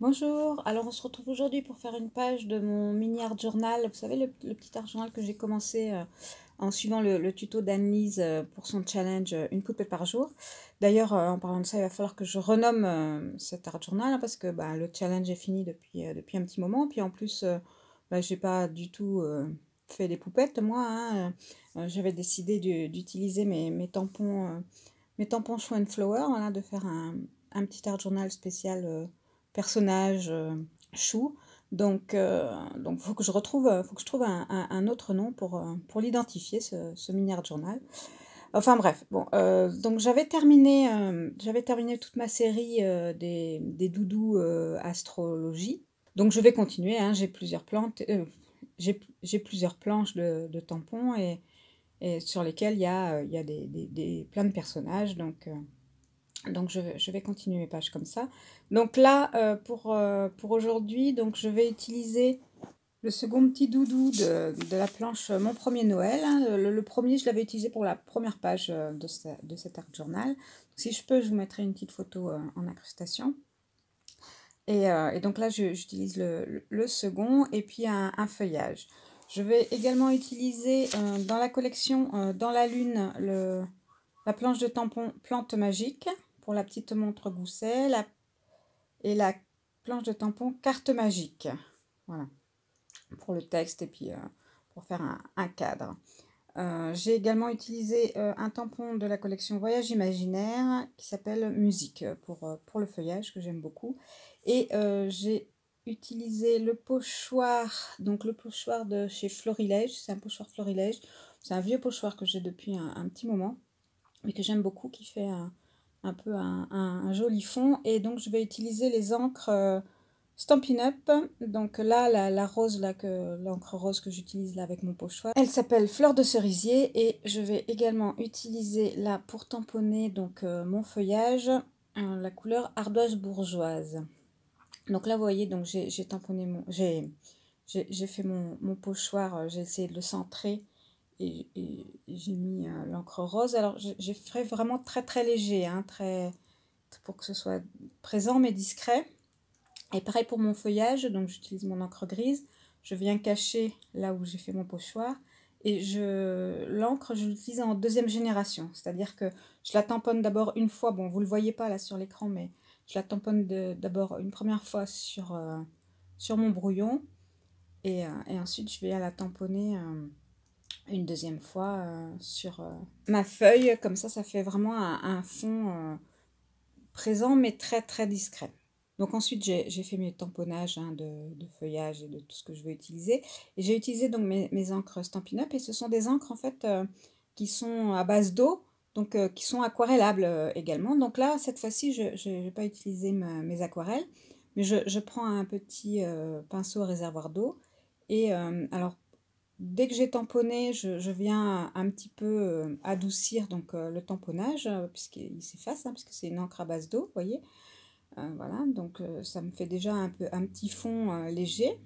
Bonjour, alors on se retrouve aujourd'hui pour faire une page de mon mini art journal. Vous savez, le petit art journal que j'ai commencé en suivant le tuto d'Anne-Lise pour son challenge une poupée par jour. D'ailleurs, en parlant de ça, il va falloir que je renomme cet art journal hein, parce que le challenge est fini depuis un petit moment. Puis en plus, j'ai pas du tout fait des poupettes, moi. Hein. J'avais décidé d'utiliser mes tampons Show and Flower, voilà, de faire un petit art journal spécial personnage chou. Donc faut que je trouve un autre nom pour l'identifier, ce mini art journal. Enfin bref, bon, donc j'avais terminé toute ma série des doudous astrologie. Donc je vais continuer, hein, j'ai plusieurs plantes, j'ai plusieurs planches de tampons et sur lesquelles il y a plein de personnages. Donc je vais continuer mes pages comme ça. Donc là, pour aujourd'hui, donc je vais utiliser le second petit doudou de la planche Mon premier Noël. Hein. Le premier, je l'avais utilisé pour la première page de cet art journal. Si je peux, je vous mettrai une petite photo en incrustation. Et donc là, j'utilise le second et puis un feuillage. Je vais également utiliser dans la collection Dans la Lune la planche de tampon Plante Magique pour la petite montre gousset et la planche de tampon Carte Magique. Voilà, pour le texte et puis pour faire un cadre. J'ai également utilisé un tampon de la collection Voyage Imaginaire qui s'appelle Musique pour le feuillage que j'aime beaucoup. Et j'ai utilisé le pochoir, donc le pochoir de chez Florilège, c'est un pochoir Florilège. C'est un vieux pochoir que j'ai depuis un petit moment, mais que j'aime beaucoup, qui fait un peu un joli fond. Et donc je vais utiliser les encres Stampin' Up. Donc là, la rose, l'encre rose que j'utilise là avec mon pochoir, elle s'appelle Fleur de cerisier. Et je vais également utiliser là pour tamponner donc mon feuillage, la couleur ardoise bourgeoise. Donc là, vous voyez, donc j'ai tamponné j'ai fait mon pochoir, j'ai essayé de le centrer et j'ai mis l'encre rose. Alors j'ai fait vraiment très très léger, hein, pour que ce soit présent mais discret. Et pareil pour mon feuillage, donc j'utilise mon encre grise. Je viens cacher là où j'ai fait mon pochoir. Et l'encre, je l'utilise en deuxième génération. C'est-à-dire que je la tamponne d'abord une fois. Bon, vous ne le voyez pas là sur l'écran, mais je la tamponne d'abord une première fois sur mon brouillon. Et ensuite, je vais la tamponner une deuxième fois sur ma feuille. Comme ça fait vraiment un fond présent, mais très très discret. Donc ensuite, j'ai fait mes tamponnages hein, de feuillage et de tout ce que je veux utiliser. Et j'ai utilisé donc mes encres Stampin' Up. Et ce sont des encres en fait qui sont à base d'eau, donc qui sont aquarellables également. Donc là, cette fois-ci, je ne vais pas utiliser mes aquarelles, mais je prends un petit pinceau à réservoir d'eau. Et alors, dès que j'ai tamponné, je viens un petit peu adoucir donc, le tamponnage, puisqu'il s'efface, hein, puisque c'est une encre à base d'eau, vous voyez. Voilà, donc ça me fait déjà un petit fond léger.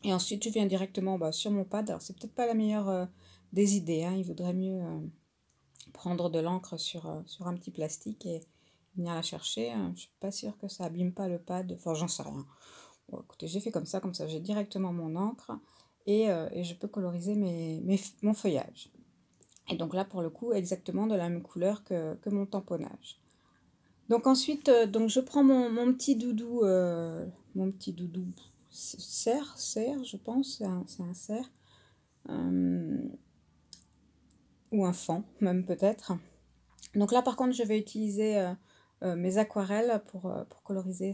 Et ensuite, je viens directement sur mon pad. Alors, c'est peut-être pas la meilleure des idées, hein. Il vaudrait mieux prendre de l'encre sur un petit plastique et venir la chercher. Je ne suis pas sûre que ça abîme pas le pad. Enfin, j'en sais rien. Bon, écoutez, j'ai fait comme ça j'ai directement mon encre et je peux coloriser mon feuillage. Et donc là, pour le coup, exactement de la même couleur que mon tamponnage. Donc ensuite, donc je prends mon petit doudou cerf, je pense, c'est un cerf, ou un faon, même peut-être. Donc là, par contre, je vais utiliser mes aquarelles pour coloriser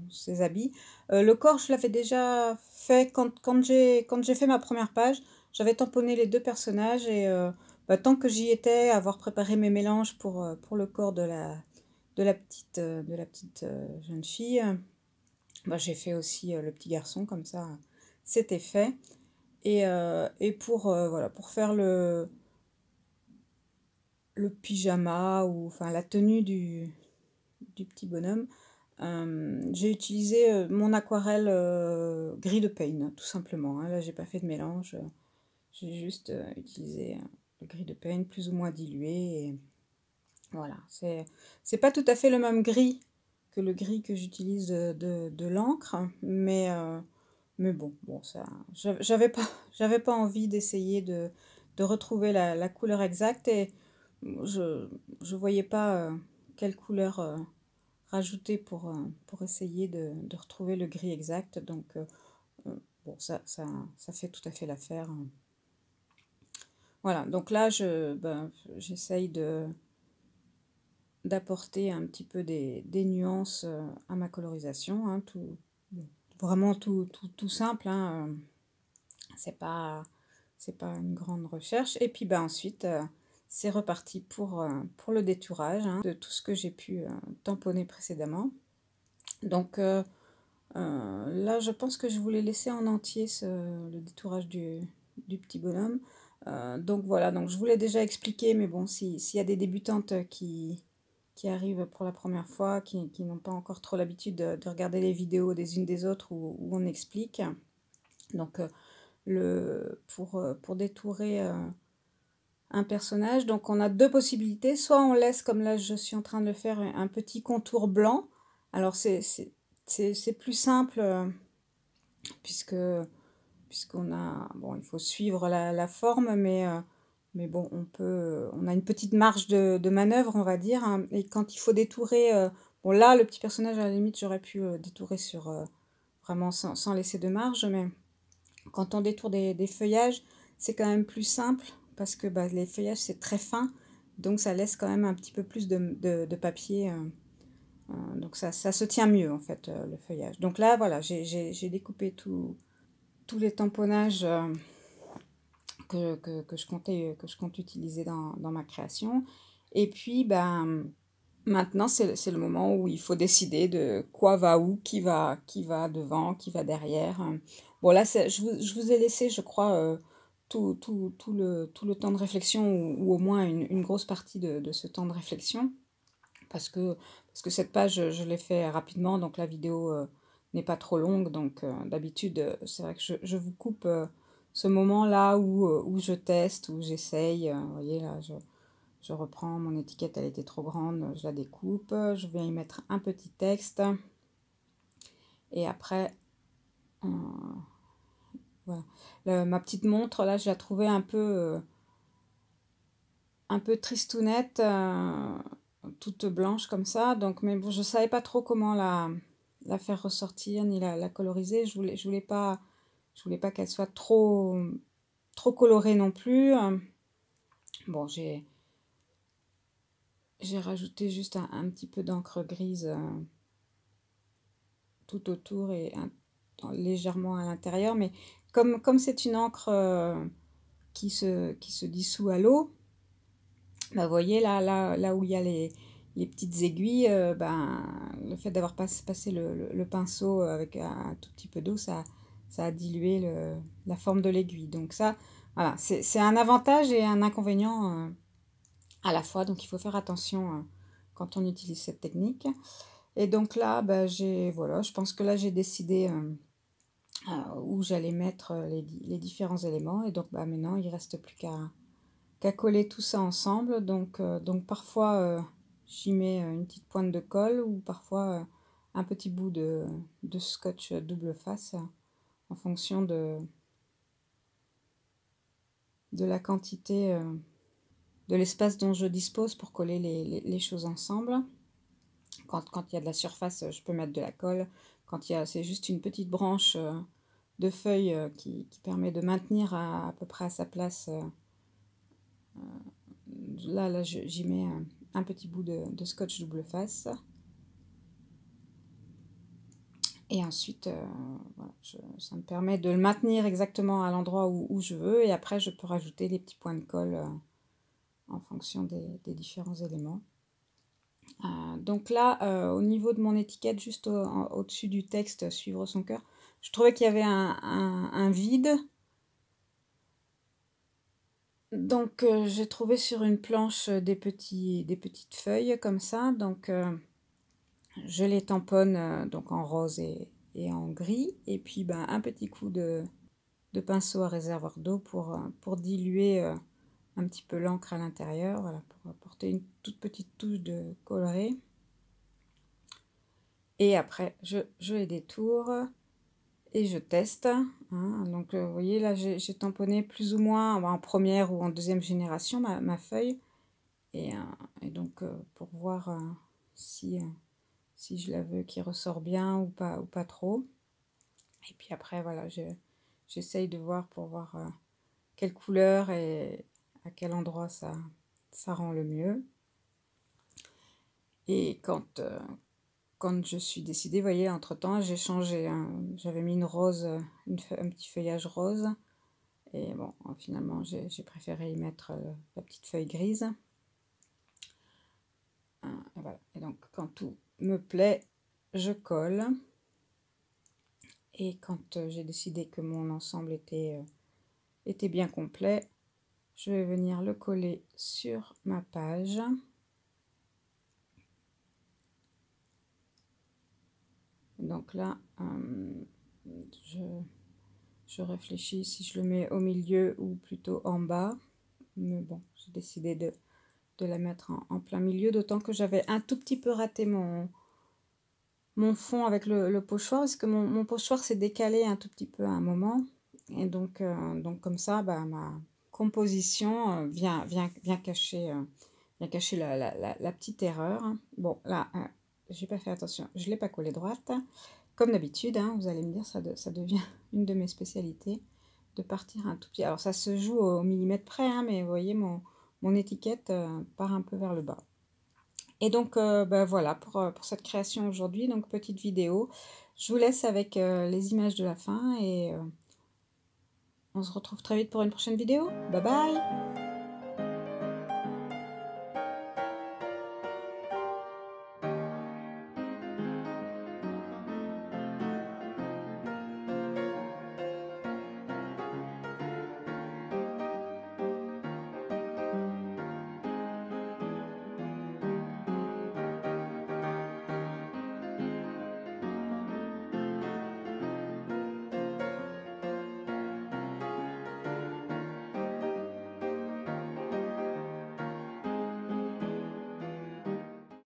ses habits. Le corps, je l'avais déjà fait quand j'ai fait ma première page. J'avais tamponné les deux personnages et tant que j'y étais, avoir préparé mes mélanges pour le corps de la petite jeune fille, j'ai fait aussi le petit garçon, comme ça, c'était fait. Et pour faire le pyjama ou enfin la tenue du petit bonhomme, j'ai utilisé mon aquarelle gris de Paint, tout simplement. Hein. Là, j'ai pas fait de mélange, j'ai juste utilisé le gris de Paint plus ou moins dilué. Et voilà, c'est pas tout à fait le même gris que le gris que j'utilise de l'encre, mais bon, ça, j'avais pas envie d'essayer de retrouver la couleur exacte et je voyais pas quelle couleur rajouter pour essayer de retrouver le gris exact. Donc, bon, ça fait tout à fait l'affaire. Voilà, donc là, j'essaye d'apporter un petit peu des nuances à ma colorisation, hein, vraiment tout simple, hein, c'est pas une grande recherche. Et puis ensuite, c'est reparti pour le détourage, hein, de tout ce que j'ai pu tamponner précédemment. Donc là, je pense que je voulais laisser en entier le détourage du petit bonhomme. Donc voilà, donc je vous l'ai déjà expliqué, mais bon, s'il y a des débutantes qui arrivent pour la première fois, qui n'ont pas encore trop l'habitude de regarder les vidéos des unes des autres où on explique. Donc pour détourer un personnage, donc on a deux possibilités. Soit on laisse, comme là je suis en train de le faire, un petit contour blanc. Alors c'est plus simple puisqu'on a, bon, il faut suivre la forme, mais bon, on a une petite marge de manœuvre, on va dire, hein. Et quand il faut détourer, bon là, le petit personnage, à la limite, j'aurais pu détourer sur vraiment sans laisser de marge, mais quand on détourne des feuillages, c'est quand même plus simple, parce que les feuillages, c'est très fin, donc ça laisse quand même un petit peu plus de papier, donc ça se tient mieux, en fait, le feuillage. Donc là, voilà, j'ai découpé tous les tamponnages que je compte utiliser dans ma création. Et puis, maintenant, c'est le moment où il faut décider de quoi va où, qui va devant, qui va derrière. Bon, là, je vous ai laissé, je crois, tout le temps de réflexion, ou au moins une grosse partie de ce temps de réflexion. Parce que cette page, je l'ai fait rapidement, donc la vidéo n'est pas trop longue. Donc d'habitude, c'est vrai que je vous coupe ce moment-là où je teste, où j'essaye. Vous voyez, là, je reprends mon étiquette, elle était trop grande, je la découpe. Je vais y mettre un petit texte. Et après, voilà. Ma petite montre, là, je la trouvais un peu tristounette, toute blanche comme ça. Donc, mais bon, je savais pas trop comment la faire ressortir ni la coloriser. Je voulais pas qu'elle soit trop colorée non plus. Bon, j'ai rajouté juste un petit peu d'encre grise tout autour et légèrement à l'intérieur. Mais comme c'est une encre qui se dissout à l'eau, vous voyez là où il y a les petites aiguilles, le fait d'avoir passé le pinceau avec un tout petit peu d'eau, ça a dilué la forme de l'aiguille. Donc ça, voilà, c'est un avantage et un inconvénient à la fois. Donc il faut faire attention quand on utilise cette technique. Et donc là, voilà, je pense que là j'ai décidé où j'allais mettre les différents éléments. Et donc maintenant, il ne reste plus qu'à coller tout ça ensemble. Donc parfois j'y mets une petite pointe de colle, ou parfois un petit bout de scotch double face, en fonction de la quantité, de l'espace dont je dispose pour coller les choses ensemble. Quand il y a de la surface, je peux mettre de la colle. Quand c'est juste une petite branche de feuilles qui permet de maintenir à peu près à sa place, là j'y mets un petit bout de scotch double face. Et ensuite, voilà, ça me permet de le maintenir exactement à l'endroit où je veux. Et après, je peux rajouter les petits points de colle en fonction des différents éléments. Donc là, au niveau de mon étiquette, juste au-dessus du texte « Suivre son cœur », je trouvais qu'il y avait un vide. Donc j'ai trouvé sur une planche des petites feuilles comme ça. Donc je les tamponne donc en rose et en gris. Et puis un petit coup de pinceau à réservoir d'eau pour diluer un petit peu l'encre à l'intérieur. Voilà, pour apporter une toute petite touche de coloré. Et après, je les détourne et je teste. Hein. Donc, vous voyez, là, j'ai tamponné plus ou moins en première ou en deuxième génération ma feuille. Et donc, pour voir si, si je la veux qui ressort bien ou pas trop. Et puis après, voilà, j'essaye de voir pour voir quelle couleur et à quel endroit ça rend le mieux. Et quand je suis décidée, vous voyez, entre-temps, j'ai changé, j'avais mis une rose, un petit feuillage rose. Et bon, finalement, j'ai préféré y mettre la petite feuille grise. Et voilà. Et donc, quand tout me plaît, je colle. Et quand j'ai décidé que mon ensemble était bien complet, je vais venir le coller sur ma page. Donc là, je réfléchis si je le mets au milieu ou plutôt en bas. Mais bon, j'ai décidé de la mettre en plein milieu, d'autant que j'avais un tout petit peu raté mon fond avec le pochoir, parce que mon pochoir s'est décalé un tout petit peu à un moment. Et donc comme ça, bah, ma composition vient cacher, la petite erreur. Bon, là, j'ai pas fait attention, je ne l'ai pas collé droite. Comme d'habitude, hein, vous allez me dire, ça devient une de mes spécialités, de partir un tout petit... Alors ça se joue au millimètre près, hein, mais vous voyez, mon étiquette part un peu vers le bas. Et donc, bah, voilà pour cette création aujourd'hui, donc petite vidéo. Je vous laisse avec les images de la fin et on se retrouve très vite pour une prochaine vidéo. Bye bye!